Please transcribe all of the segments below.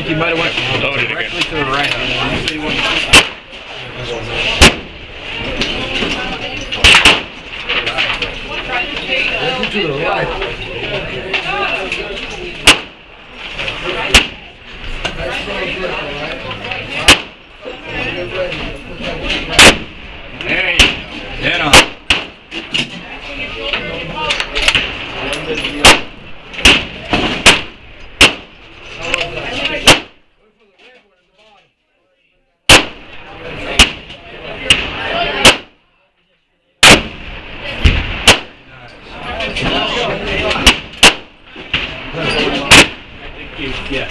think you might have went directly to the right. To the right. There you go. Dead on. Yeah.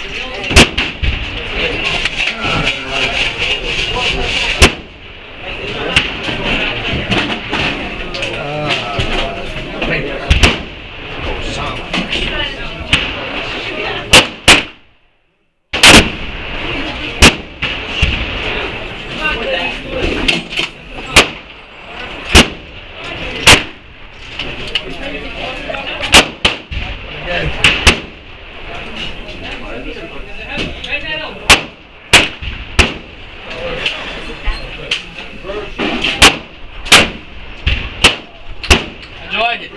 How'd you like it?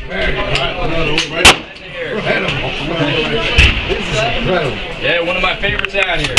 Very good. Yeah, one of my favorites out here.